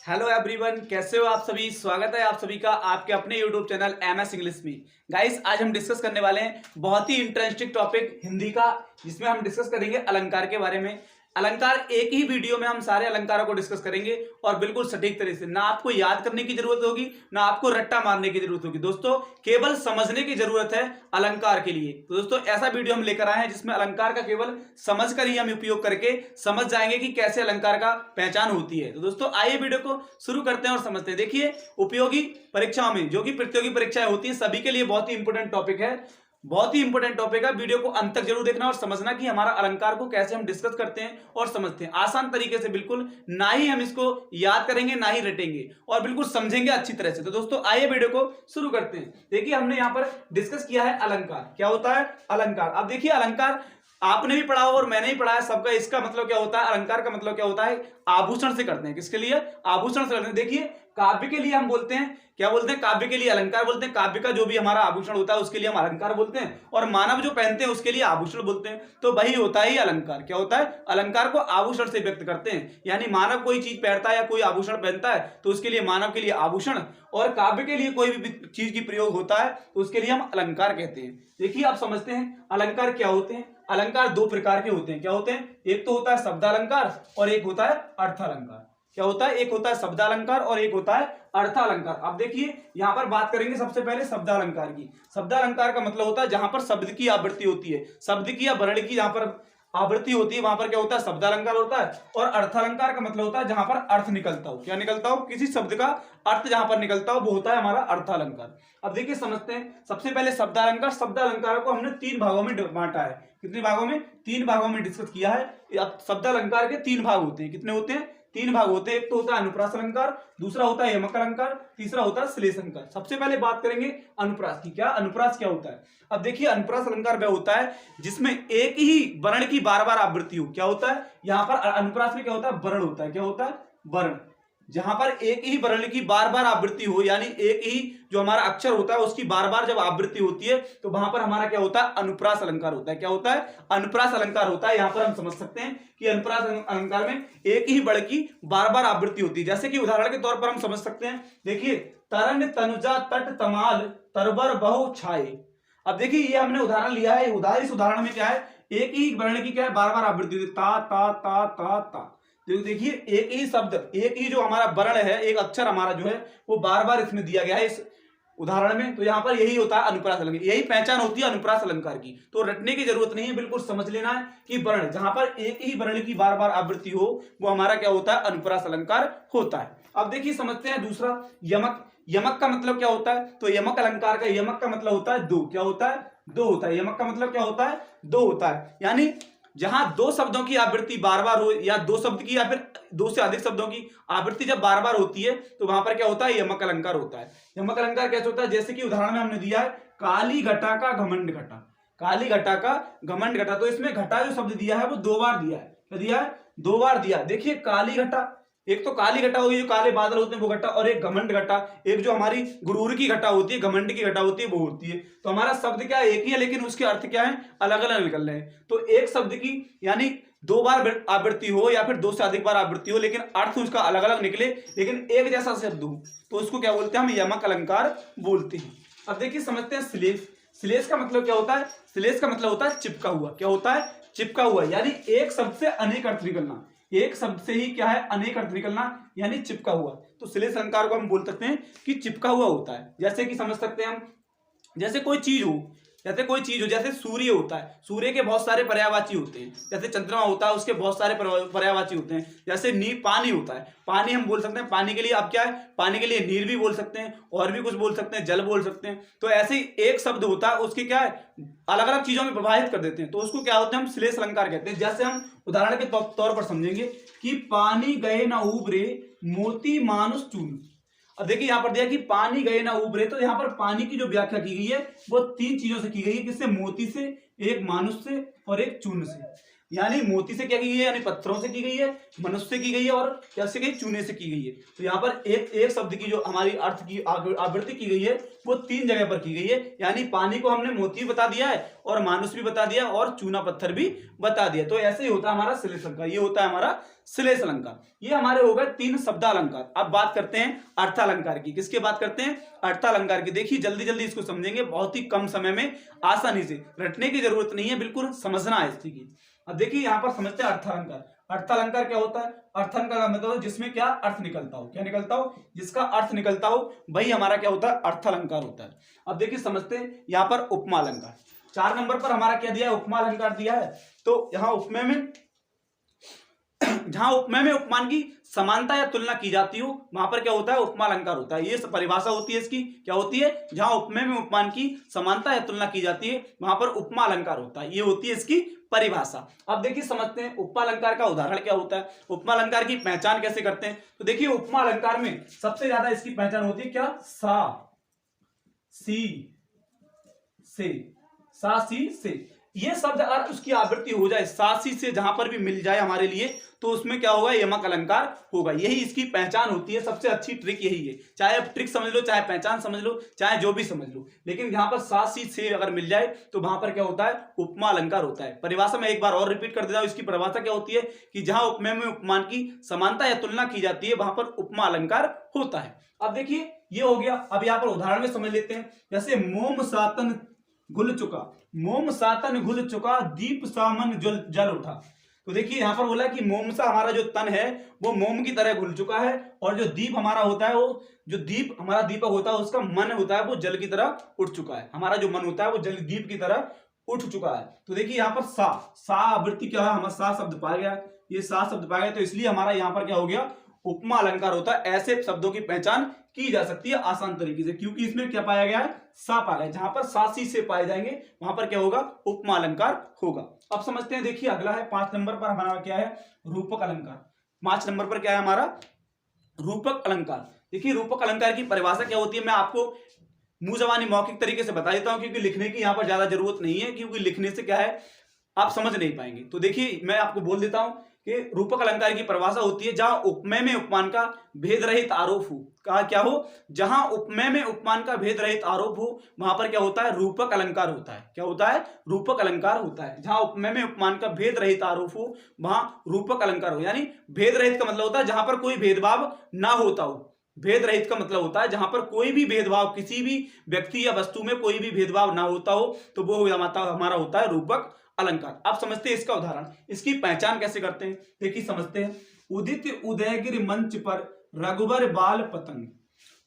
Hello everyone, कैसे हो आप सभी। स्वागत है आप सभी का आपके अपने यूट्यूब चैनल MS इंग्लिश में। गाइस, आज हम डिस्कस करने वाले हैं बहुत ही इंटरेस्टिंग टॉपिक हिंदी का, जिसमें हम डिस्कस करेंगे अलंकार के बारे में। अलंकार एक ही वीडियो में हम सारे अलंकारों को डिस्कस करेंगे और बिल्कुल सटीक तरीके से। ना आपको याद करने की जरूरत होगी, ना आपको रट्टा मारने की जरूरत होगी। दोस्तों, केवल समझने की जरूरत है अलंकार के लिए। तो दोस्तों, ऐसा वीडियो हम लेकर आए हैं जिसमें अलंकार का केवल समझ कर ही हम उपयोग करके समझ जाएंगे कि कैसे अलंकार का पहचान होती है। तो दोस्तों, आइए वीडियो को शुरू करते हैं और समझते हैं। देखिए, उपयोगी परीक्षाओं में जो कि प्रतियोगी परीक्षाएं होती हैं, सभी के लिए बहुत ही इंपॉर्टेंट टॉपिक है। बहुत ही इंपॉर्टेंट टॉपिक है। वीडियो को अंत तक जरूर देखना और समझना कि हमारा अलंकार को कैसे हम डिस्कस करते हैं और समझते हैं आसान तरीके से। बिल्कुल ना ही हम इसको याद करेंगे, ना ही रटेंगे, और बिल्कुल समझेंगे अच्छी तरह से। तो दोस्तों, आइए वीडियो को शुरू करते हैं। देखिए, हमने यहां पर डिस्कस किया है अलंकार। क्या होता है अलंकार? अब देखिए, अलंकार आपने भी पढ़ा हो और मैंने ही पढ़ा है सबका। इसका मतलब क्या होता है? अलंकार का मतलब क्या होता है? आभूषण से करते हैं। किसके लिए? आभूषण से करते हैं। देखिए, काव्य के लिए हम बोलते हैं, क्या बोलते हैं? काव्य के लिए अलंकार बोलते हैं। काव्य का जो भी हमारा आभूषण होता है उसके लिए हम अलंकार बोलते हैं, और मानव जो पहनते हैं उसके लिए आभूषण बोलते हैं। तो वही होता है अलंकार। क्या होता है? अलंकार को आभूषण से व्यक्त करते हैं। यानी मानव कोई चीज पहनता है या कोई आभूषण पहनता है तो उसके लिए मानव के लिए आभूषण, और काव्य के लिए कोई भी चीज की प्रयोग होता है तो उसके लिए हम अलंकार कहते हैं। देखिए, आप समझते हैं अलंकार क्या होते हैं। अलंकार दो प्रकार के होते हैं। क्या होते हैं? एक तो होता है शब्दालंकार और एक होता है अर्थालंकार। क्या होता है? एक होता है शब्दालंकार और एक होता है अर्थालंकार। अब देखिए, यहां पर बात करेंगे सबसे पहले शब्दालंकार की। शब्दालंकार का मतलब होता है जहां पर शब्द की आवृत्ति होती है, शब्द की या वर्ण की जहां पर आवृत्ति होती है, वहां पर क्या होता है? शब्दालंकार होता है। और अर्थालंकार का मतलब होता है जहां पर अर्थ निकलता हो। क्या निकलता हो? किसी शब्द का अर्थ जहां पर निकलता हो वो होता है हमारा अर्थालंकार। अब देखिए, समझते हैं सबसे पहले शब्दालंकार। शब्दालंकार को हमने तीन भागों में बांटा है। कितने भागों में? तीन भागों में डिस्कस किया है। अब शब्दालंकार के तीन भाग होते हैं। कितने होते हैं? तीन भाग होते हैं। एक तो होता है अनुप्रास अलंकार, दूसरा होता है यमक अलंकार, तीसरा होता है श्लेष अलंकार। सबसे पहले बात करेंगे अनुप्रास की। क्या अनुप्रास क्या होता है? अब देखिए, अनुप्रास अलंकार वह होता है जिसमें एक ही वर्ण की बार बार आवृत्ति हो। क्या होता है? यहां पर अनुप्रास में क्या होता है? वर्ण होता है। क्या होता है? वर्ण। जहां पर एक ही वर्ण की बार बार आवृत्ति हो, यानी एक ही जो हमारा अक्षर होता है उसकी बार बार जब आवृत्ति होती है तो वहां पर हमारा क्या होता है? अनुप्रास अलंकार होता है। क्या होता है? अनुप्रास अलंकार होता है। यहां पर हम समझ सकते हैं कि अनुप्रास अलंकार में एक ही वर्ण की बार बार आवृत्ति होती है। जैसे कि उदाहरण के तौर पर हम समझ सकते हैं। देखिए, तरन तनुजा तट तमाल तरबर बहु छाए। अब देखिए, ये हमने उदाहरण लिया है। इस उदाहरण में क्या है? एक ही वर्ण की क्या है? बार बार आवृत्ति होती है। ता ता ता ता ता। तो देखिए, एक ही शब्द, एक ही जो हमारा वर्ण है, एक अक्षर हमारा जो है वो बार बार इसमें दिया गया है इस उदाहरण में। तो यहां पर यही होता है अनुप्रास अलंकार। यही पहचान होती है अनुप्रास अलंकार की। तो रटने की जरूरत नहीं है, बिल्कुल समझ लेना है कि वर्ण जहां पर एक ही वर्ण की बार बार आवृत्ति हो वो हमारा क्या होता है? अनुप्रास अलंकार होता है। अब देखिए, समझते हैं दूसरा यमक। यमक का मतलब क्या होता है? तो यमक अलंकार का यमक का मतलब होता है दो। क्या होता है? दो होता है। यमक का मतलब क्या होता है? दो होता है। यानी जहां दो शब्दों की आवृत्ति बार बार हो, या दो शब्द की या फिर दो से अधिक शब्दों की आवृत्ति जब बार बार होती है तो वहां पर क्या होता है? यमक अलंकार होता है। यमक अलंकार कैसे होता है? जैसे कि उदाहरण में हमने दिया है, काली घटा का घमंड घटा। काली घटा का घमंड घटा। तो इसमें घटा जो शब्द दिया है वो दो बार दिया है। क्या दिया है? दो बार दिया। देखिए, काली घटा, एक तो काली घटा होगी जो काले बादल होते हैं वो घटा, और एक घमंड घटा, एक जो हमारी गुरूर की घटा होती है, घमंड की घटा होती है, वो होती है। तो हमारा शब्द क्या है? एक ही है, लेकिन उसके अर्थ क्या है? अलग अलग निकल रहे हैं। तो एक शब्द की यानी दो बार आवृत्ति हो या फिर दो से अधिक बार आवृत्ति हो, लेकिन अर्थ उसका अलग अलग निकले, लेकिन एक जैसा शब्द हो, तो उसको क्या बोलते हैं? हम यमक अलंकार बोलते हैं। अब देखिए, समझते हैं श्लेष। श्लेष का मतलब क्या होता है? श्लेष का मतलब होता है चिपका हुआ। क्या होता है? चिपका हुआ। यानी एक शब्द से अनेक अर्थ निकलना। एक शब्द से ही क्या है? अनेक अर्थ निकलना, यानी चिपका हुआ। तो श्लेष अलंकार को हम बोल सकते हैं कि चिपका हुआ होता है। जैसे कि समझ सकते हैं हम, जैसे कोई चीज हो, जैसे सूर्य होता है, सूर्य के बहुत सारे पर्यायवाची होते हैं। जैसे चंद्रमा होता है, उसके बहुत सारे पर्यायवाची होते हैं। जैसे पानी होता है, पानी हम बोल सकते हैं पानी के लिए। अब क्या है? पानी के लिए नीर भी बोल सकते हैं, और भी कुछ बोल सकते हैं, जल बोल सकते हैं। तो ऐसे ही एक शब्द होता है, उसके क्या है? अलग अलग चीजों में प्रभावित कर देते हैं, तो उसको क्या होता है? हम श्लेष अलंकार कहते हैं। जैसे हम उदाहरण के तौर पर समझेंगे कि पानी गए न उबरे मोती मानुष चून। अब देखिए, यहां पर दिया कि पानी गए ना उबरे। तो यहां पर पानी की जो व्याख्या की गई है वो तीन चीजों से की गई है। किससे? मोती से, एक मानुष से, और एक चूर्ण से। यानी मोती से क्या की गई है? यानी पत्थरों से की गई है, मनुष्य से की गई है, और कैसे गई? चूने से की गई है। तो यहाँ पर एक शब्द की जो हमारी अर्थ की आवृत्ति की गई है वो तीन जगह पर की गई है। यानी पानी को हमने मोती बता दिया है, और मानुष भी बता दिया, और चूना पत्थर भी बता दिया। तो ऐसे ही होता है हमारा श्लेष अलंकार। ये होता है हमारा श्लेष अलंकार। ये हमारे हो गए 3 शब्दालंकार। अब बात करते हैं अर्थालंकार की। किसके बात करते हैं? अर्थालंकार की। देखिए जल्दी जल्दी इसको समझेंगे, बहुत ही कम समय में आसानी से, रटने की जरूरत नहीं है, बिल्कुल समझना है इसकी। अब देखिए यहां पर समझते हैं अर्थालंकार। अर्थालंकार क्या होता है? अर्थालंकार का मतलब जिसमें क्या अर्थ निकलता हो, क्या निकलता हो, जिसका अर्थ निकलता हो, वही हमारा क्या होता है? अर्थालंकार होता है। अब देखिए समझते हैं यहां पर उपमा अलंकार। 4 नंबर पर हमारा क्या दिया है? उपमा अलंकार दिया है। तो यहां उपमेय में, जहां उपमेय में उपमान की समानता या तुलना की जाती हो, वहां पर क्या होता है? उपमा अलंकार होता है। ये परिभाषा होती है इसकी, क्या होती है? जहां उपमेय में उपमान की समानता या तुलना की जाती है, वहां पर उपमा अलंकार होता है। ये होती है इसकी परिभाषा। अब देखिए समझते हैं उपमा अलंकार का उदाहरण क्या होता है, उपमा अलंकार की पहचान कैसे करते हैं। तो देखिए उपमा अलंकार में सबसे ज्यादा इसकी पहचान होती है क्या? सा, सी, से, सा, सी, से। ये शब्द अगर उसकी आवृत्ति हो जाए सा, सी से, जहां पर भी मिल जाए हमारे लिए, तो उसमें क्या होगा? यमक अलंकार होगा। यही इसकी पहचान होती है। सबसे अच्छी ट्रिक यही है। चाहे आप ट्रिक समझ लो, चाहे पहचान समझ लो, चाहे जो भी समझ लो, लेकिन जहां पर सा, सी, से अगर मिल जाए तो वहां पर क्या होता है? उपमा अलंकार होता है। परिभाषा में एक बार और रिपीट कर देता हूं। इसकी परिभाषा क्या होती है कि जहां उपमेय में उपमान की समानता या तुलना की जाती है, वहां पर उपमा अलंकार होता है। अब देखिए ये हो गया। अब यहां पर उदाहरण में समझ लेते हैं। जैसे मोम सातन घुल चुका, मोम सातन घुल चुका, दीप सामन जल उठा। तो देखिए यहां पर बोला कि मोम सा हमारा जो तन है वो मोम की तरह घुल चुका है, और जो दीप हमारा होता है, वो जो दीप हमारा दीपक होता है, उसका मन होता है वो जल की तरह उठ चुका है। हमारा जो मन होता है वो जल दीप की तरह उठ चुका है। तो देखिए यहाँ पर सा आवृत्ति क्या है? हमारा सा शब्द पाया गया, ये सा शब्द पाया गया, तो इसलिए हमारा यहाँ पर क्या हो गया? उपमा अलंकार होता है। ऐसे शब्दों की पहचान की जा सकती है आसान तरीके से, क्योंकि इसमें क्या पाया गया है? सा पाया गया। जहां पर सा, सी, से पाए जाएंगे वहां पर क्या होगा? उपमा अलंकार होगा। अब समझते हैं। देखिए अगला है 5 नंबर पर हमारा क्या है? रूपक अलंकार। 5 नंबर पर क्या है हमारा? रूपक अलंकार। देखिए रूपक अलंकार की परिभाषा क्या होती है, मैं आपको मुंह जबानी मौखिक तरीके से बता देता हूं, क्योंकि लिखने की यहां पर ज्यादा जरूरत नहीं है, क्योंकि लिखने से क्या है आप समझ नहीं पाएंगे। तो देखिए मैं आपको बोल देता हूं कि रूपक अलंकार की परिभाषा होती है जहां उपमेय में उपमान का भेद रहित आरोप हो। कहा क्या हो? जहां उपमेय में उपमान का भेद रहित आरोप हो, वहां पर क्या होता है? रूपक अलंकार होता है। क्या होता है? रूपक अलंकार होता है। जहां उपमेय में उपमान का भेद रहित आरोप हो, वहां रूपक अलंकार हो। यानी भेद रहित का मतलब होता है जहां पर कोई भेदभाव ना होता हो। भेद रहित का मतलब होता है जहां पर कोई भी भेदभाव, किसी भी व्यक्ति या वस्तु में कोई भी भेदभाव ना होता हो, तो वो हमारा होता है रूपक अलंकार। अब समझते हैं इसका उदाहरण, इसकी पहचान कैसे करते हैं। देखिए समझते हैं। उदित उदयगिरि मंच पर रघुबर बाल पतंग।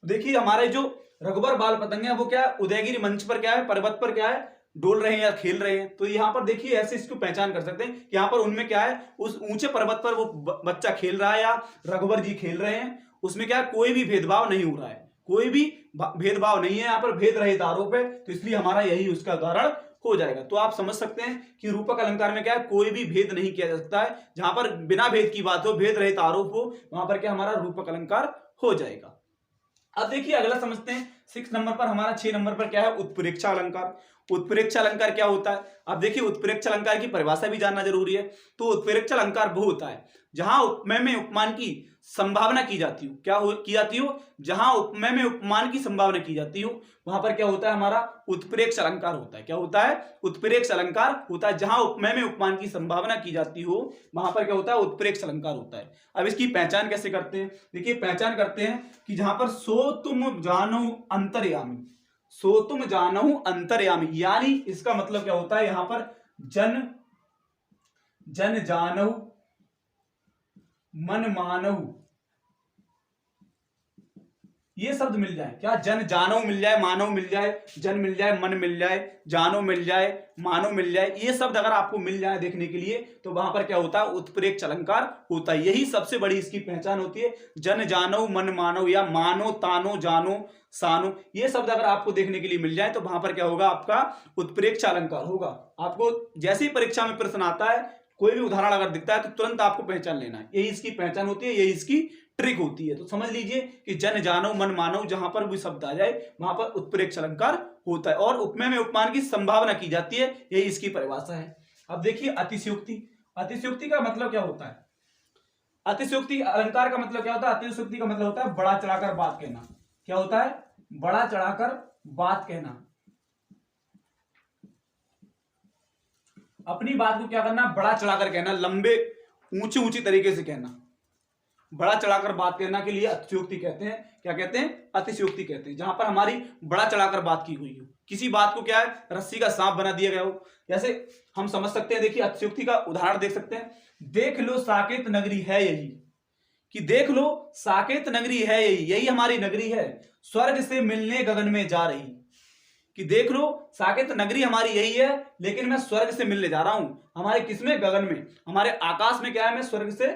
देखिए हमारे जो रघुबर बाल पतंग है वो क्या है? उदयगिरि मंच पर क्या है? पर्वत पर क्या है? डोल रहे हैं या खेल रहे हैं। तो यहाँ पर देखिए ऐसे इसको पहचान कर सकते हैं कि यहाँ पर उनमें क्या है? उस ऊंचे पर्वत पर वो बच्चा खेल रहा है या रघुबर जी खेल रहे हैं, उसमें क्या है? कोई भी भेदभाव नहीं हो रहा है, कोई भी भेदभाव नहीं है, यहाँ पर भेद रहित आरोप है। तो इसलिए हमारा यही उसका उदाहरण हो जाएगा। तो आप समझ सकते हैं कि रूपक अलंकार में क्या है? कोई भी भेद नहीं किया जा सकता है। जहां पर बिना भेद की बात हो, भेद रहित आरोप हो, वहां पर क्या हमारा रूपक अलंकार हो जाएगा। अब देखिए अगला समझते हैं। 6 नंबर पर हमारा 6 नंबर पर क्या है? उत्प्रेक्षा अलंकार। उत्प्रेक्षा अलंकार क्या होता है? अब देखिए उत्प्रेक्षा अलंकार की परिभाषा भी जानना जरूरी है। तो उत्प्रेक्षा अलंकार वो होता है जहां उपमेय में उपमान की संभावना की जाती हो। क्या की जाती हो? जहां उपमेय में उपमान की संभावना की जाती हो, वहां पर क्या होता है? हमारा उत्प्रेक्ष अलंकार होता है। क्या होता है? उत्प्रेक्ष अलंकार होता है। जहां उपमेय में उपमान की संभावना की जाती हो, वहां पर क्या होता है? उत्प्रेक्ष अलंकार होता है। अब इसकी पहचान कैसे करते हैं? देखिए पहचान करते हैं कि जहां पर सो तुम जानो अंतर्यामी, सो तुम जानो अंतर्यामी, यानी इसका मतलब क्या होता है? यहां पर जन जानहु मन मानहु, ये शब्द मिल जाए। क्या? जन जानो मिल जाए, मानव मिल जाए, जन मिल जाए, मन मिल जाए, जानो मिल जाए, मानो मिल जाए, ये शब्द अगर आपको मिल जाए देखने के लिए, तो वहां पर क्या होता है? उत्प्रेक्ष अलंकार होता है। यही सबसे बड़ी इसकी पहचान होती है। जन जानो मन मानो, या मानो तानो जानो सानो, ये शब्द अगर आपको देखने के लिए मिल जाए तो वहां पर क्या होगा? आपका उत्प्रेक्ष अलंकार होगा। आपको जैसे ही परीक्षा में प्रश्न आता है, कोई भी उदाहरण अगर दिखता है, तो तुरंत आपको पहचान लेना है। यही इसकी पहचान होती है, यही इसकी ट्रिक होती है। तो समझ लीजिए कि जन जानो मन मानो, जहां पर भी शब्द आ जाए वहां पर उत्प्रेक्ष अलंकार होता है, और उपमेय में उपमान की संभावना की जाती है। यही इसकी परिभाषा है। अब देखिए अतिशयोक्ति। अतिशयोक्ति का मतलब क्या होता है? अतिशयोक्ति अलंकार का मतलब क्या होता है? अतिशयोक्ति का मतलब होता है बड़ा चढ़ाकर बात कहना। क्या होता है? बड़ा चढ़ाकर बात कहना। अपनी बात को क्या करना? बड़ा चढ़ाकर कहना, लंबे ऊंची ऊंची तरीके से कहना, बड़ा चढ़ाकर बात करना के लिए अतिशयोक्ति कहते हैं। क्या कहते हैं? अतिशयोक्ति कहते हैं। जहां पर हमारी बड़ा चढ़ाकर बात की हुई हो, किसी बात को क्या है रस्सी का सांप बना दिया गया हो, जैसे हम समझ सकते हैं। देखिए अतिशयोक्ति का उदाहरण देख सकते हैं। देख लो साकेत नगरी है यही, कि देख लो साकेत नगरी है यही, यही हमारी नगरी है, स्वर्ग से मिलने गगन में जा रही। कि देख लो साकेत नगरी हमारी यही है, लेकिन मैं स्वर्ग से मिलने जा रहा हूं। हमारे किसमें? गगन में, हमारे आकाश में क्या है? मैं स्वर्ग से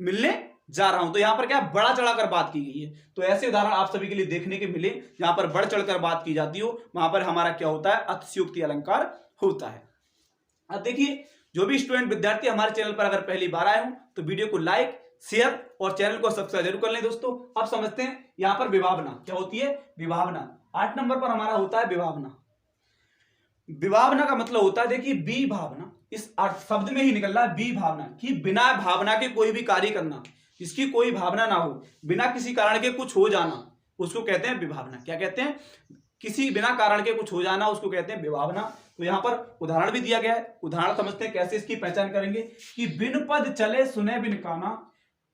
मिलने जा रहा हूं। तो यहां पर क्या बड़ा चढ़ाकर बात की गई है। तो ऐसे उदाहरण आप सभी के लिए देखने के मिले जहां पर बढ़ चढ़कर बात की जाती हो, वहां पर हमारा क्या होता है? अतिशयोक्ति अलंकार होता है। अब देखिए, जो भी स्टूडेंट विद्यार्थी हमारे चैनल पर अगर पहली बार आए हो तो वीडियो को लाइक, शेयर और चैनल को सब्सक्राइब जरूर कर लें दोस्तों। अब समझते हैं यहां पर विभावना क्या होती है। विभावना 8 नंबर पर हमारा होता है विभावना। विभावना का मतलब होता है, देखिए बी भावना, इस शब्द में ही निकल रहा है बी भावना, कि बिना भावना के कोई भी कार्य करना, जिसकी कोई भावना ना हो, बिना किसी कारण के कुछ हो जाना, उसको कहते हैं विभावना। क्या कहते हैं? किसी बिना कारण के कुछ हो जाना, उसको कहते हैं विभावना। तो यहां पर उदाहरण भी दिया गया है। उदाहरण समझते हैं कैसे इसकी पहचान करेंगे। कि बिन पद चले सुने बिन काना,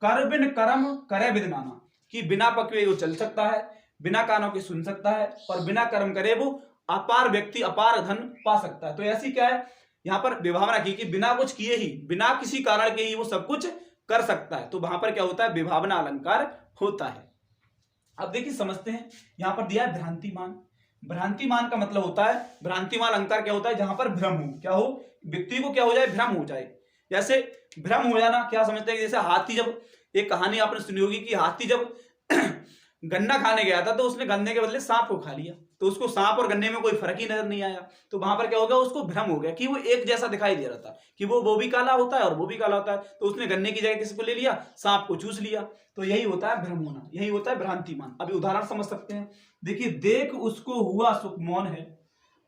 कर बिन कर्म करे बिन नाना। कि बिना पद के वो चल सकता है, बिना कानों के सुन सकता है, और बिना कर्म करे वो अपार व्यक्ति अपार धन पा सकता है। तो ऐसी क्या है यहां पर विभावना की, कि बिना कुछ किए ही, बिना किसी कारण के ही वो सब कुछ कर सकता है। तो वहां पर क्या होता है? विभावना अलंकार होता है। अब देखिए समझते हैं, यहां पर दिया है भ्रांतिमान। भ्रांतिमान का मतलब होता है, भ्रांतिमान अलंकार क्या होता है? जहां पर भ्रम हो, क्या हो? व्यक्ति को क्या हो जाए? भ्रम हो जाए। जैसे भ्रम हो जाना क्या समझते हैं? जैसे हाथी, जब एक कहानी आपने सुनी होगी कि हाथी जब गन्ना खाने गया था तो उसने गन्ने के बदले सांप को खा लिया, तो उसको सांप और गन्ने में कोई फर्क ही नजर नहीं आया। तो वहां पर क्या हो गया? उसको भ्रम हो गया कि वो एक जैसा दिखाई दे रहा था, कि वो भी काला होता है और वो भी काला होता है। तो उसने गन्ने की जगह किसी को ले लिया, सांप को चूस लिया। तो यही होता है भ्रम होना, यही होता है भ्रांतिमान। अभी उदाहरण समझ सकते हैं। देखिए, देख उसको हुआ सुख मौन है,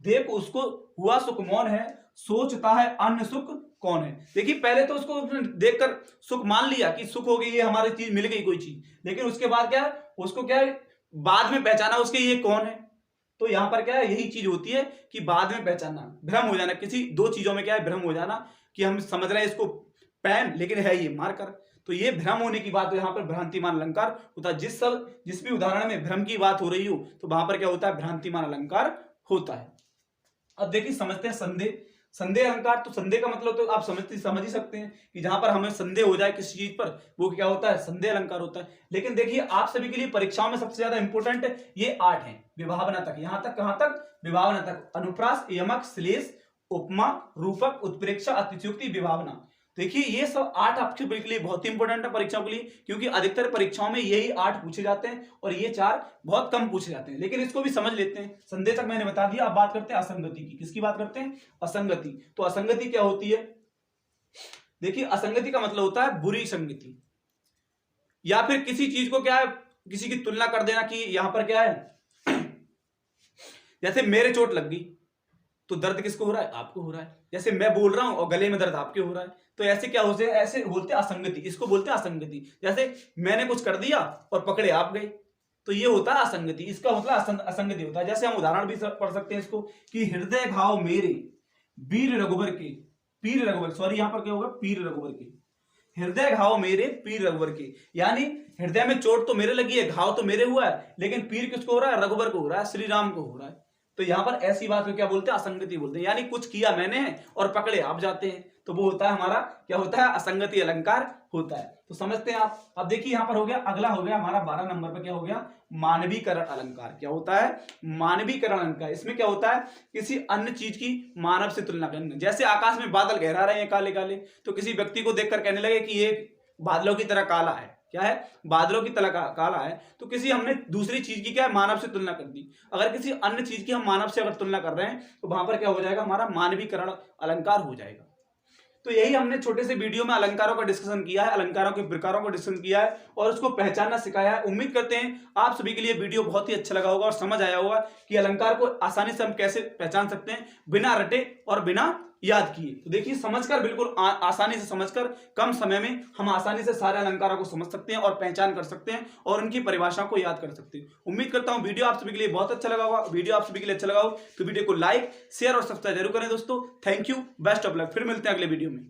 देख उसको हुआ सुख मौन है, सोचता है अन्य सुख कौन है। देखिए, पहले तो उसको देखकर सुख मान लिया कि सुख हो गई, ये हमारी चीज मिल गई कोई चीज, लेकिन उसके बाद क्या है? उसको क्या है? बाद में पहचाना उसके ये कौन है। तो यहां पर क्या है? यही चीज होती है कि बाद में पहचानना, भ्रम हो जाना। किसी दो चीजों में क्या है? भ्रम हो जाना, कि हम समझ रहे हैं इसको पेन, लेकिन है ये मार्कर। तो ये भ्रम होने की बात, तो यहां पर भ्रांतिमान अलंकार होता है। जिस भी उदाहरण में भ्रम की बात हो रही हो, तो वहां पर क्या होता है? भ्रांतिमान अलंकार होता है। अब देखिए समझते हैं संदेह। संदेह अलंकार, तो संदेह का मतलब तो आप समझ ही सकते हैं कि जहां पर हमें संदेह हो जाए किसी चीज पर, वो क्या होता है? संदेह अलंकार होता है। लेकिन देखिए, आप सभी के लिए परीक्षाओं में सबसे ज्यादा इंपॉर्टेंट ये 8 है। विभावना तक, यहां तक, कहां तक? विभावना तक। अनुप्रास, यमक, श्लेष, उपमा, रूपक, उत्प्रेक्षा, अतिशयोक्ति, विभावना। देखिए, ये सब 8 आपके लिए बहुत ही इंपॉर्टेंट है परीक्षाओं के लिए, क्योंकि अधिकतर परीक्षाओं में यही 8 पूछे जाते हैं और ये 4 बहुत कम पूछे जाते हैं। लेकिन इसको भी समझ लेते हैं। संदेह तक मैंने बता दिया। अब बात करते हैं असंगति की। किसकी बात करते हैं? असंगति। तो असंगति क्या होती है? देखिए, असंगति का मतलब होता है बुरी संगति, या फिर किसी चीज को क्या है? किसी की तुलना कर देना। कि यहां पर क्या है? जैसे मेरे चोट लग गई, तो दर्द किसको हो रहा है? आपको हो रहा है। जैसे मैं बोल रहा हूं और गले में दर्द आपके हो रहा है। तो ऐसे क्या होते हैं? ऐसे बोलते हैं असंगति, इसको बोलते हैं असंगति। जैसे मैंने कुछ कर दिया और पकड़े आप गए, तो ये होता है असंगति। इसका मतलब असंगति होता है। जैसे हम उदाहरण भी पढ़ सकते हैं इसको, कि हृदय घाव मेरे वीर रघुबर के, पीर रघुबर, सॉरी यहां पर क्या होगा? पीर रघुबर के। हृदय घाव मेरे पीर रघुबर के, यानी हृदय में चोट तो मेरे लगी है, घाव तो मेरे हुआ है, लेकिन पीर किसको हो रहा है? रघुबर को हो रहा है, श्री राम को हो रहा है। तो यहां पर ऐसी बात को क्या बोलते हैं? असंगति बोलते हैं। यानी कुछ किया मैंने है और पकड़े आप जाते हैं, तो वो होता है हमारा, क्या होता है? असंगति अलंकार होता है। तो समझते हैं आप। अब देखिए, यहां पर हो गया, अगला हो गया हमारा 12 नंबर पर क्या हो गया? मानवीकरण अलंकार। क्या होता है? मानवीकरण अलंकार। इसमें क्या होता है? किसी अन्य चीज की मानव से तुलना करना। जैसे आकाश में बादल गहरा रहे हैं काले काले, तो किसी व्यक्ति को देखकर कहने लगे कि ये बादलों की तरह काला है। क्या है? बादलों की तरह काला है। तो किसी हमने दूसरी चीज की क्या है? मानव से तुलना कर दी। अगर किसी अन्य चीज की हम मानव से अगर तुलना कर रहे हैं, तो वहां पर क्या हो जाएगा? हमारा मानवीकरण अलंकार हो जाएगा। तो यही हमने छोटे से वीडियो में अलंकारों का डिस्कशन किया है, अलंकारों के प्रकारों को डिस्कशन किया है और उसको पहचानना सिखाया है। उम्मीद करते हैं आप सभी के लिए वीडियो बहुत ही अच्छा लगा होगा और समझ आया होगा कि अलंकार को आसानी से हम कैसे पहचान सकते हैं बिना रटे और बिना याद किए। तो देखिए, समझकर बिल्कुल आसानी से समझकर कम समय में हम आसानी से सारे अलंकारों को समझ सकते हैं और पहचान कर सकते हैं और उनकी परिभाषा को याद कर सकते हैं। उम्मीद करता हूं वीडियो आप सभी के लिए बहुत अच्छा लगा होगा। वीडियो आप सभी के लिए अच्छा लगा हो तो वीडियो को लाइक, शेयर और सब्सक्राइब जरूर करें दोस्तों। Thank you, best of luck. फिर मिलते हैं अगले वीडियो में।